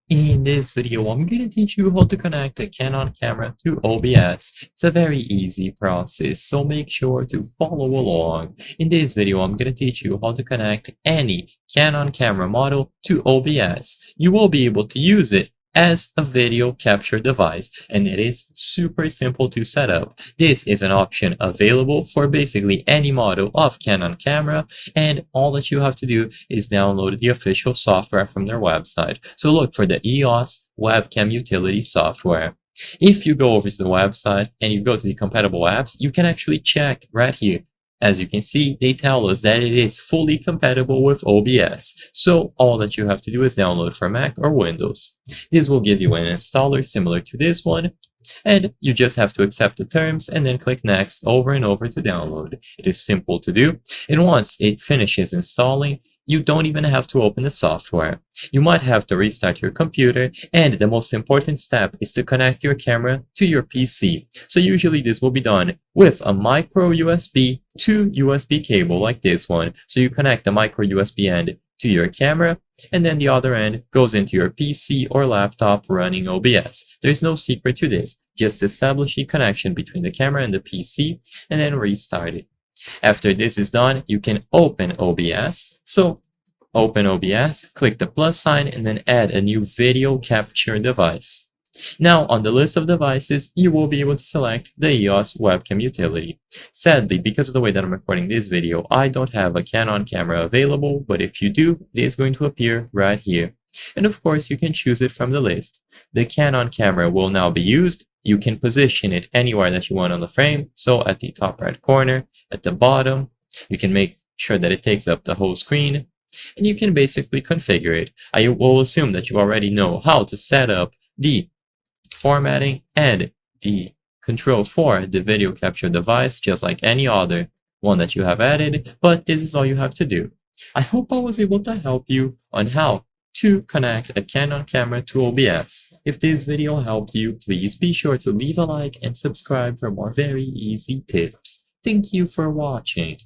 In this video, I'm going to teach you how to connect a Canon camera to OBS. It's a very easy process, so make sure to follow along. In this video, I'm going to teach you how to connect any Canon camera model to OBS. You will be able to use it as a video capture device, and it is super simple to set up. This is an option available for basically any model of Canon camera, and all that you have to do is download the official software from their website. So look for the EOS webcam utility software. If you go over to the website and you go to the compatible apps, you can actually check right here. As you can see, they tell us that it is fully compatible with OBS. So all that you have to do is download for Mac or Windows. This will give you an installer similar to this one, and you just have to accept the terms and then click next over and over to download. It is simple to do, and once it finishes installing, you don't even have to open the software. You might have to restart your computer, and the most important step is to connect your camera to your PC. So usually this will be done with a micro USB to USB cable like this one. So you connect the micro USB end to your camera, and then the other end goes into your PC or laptop running OBS. There's no secret to this. Just establish the connection between the camera and the PC, and then restart it. After this is done, you can open OBS. So open OBS, click the plus sign, and then add a new video capture device. Now on the list of devices, you will be able to select the EOS webcam utility. Sadly, because of the way that I'm recording this video, I don't have a Canon camera available, but if you do, it is going to appear right here. And of course, you can choose it from the list. The Canon camera will now be used. You can position it anywhere that you want on the frame, so at the top right corner, at the bottom, you can make sure that it takes up the whole screen, and you can basically configure it. I will assume that you already know how to set up the formatting and the control for the video capture device, just like any other one that you have added, but this is all you have to do. I hope I was able to help you on how to connect a Canon camera to OBS. If this video helped you, please be sure to leave a like and subscribe for more very easy tips. Thank you for watching.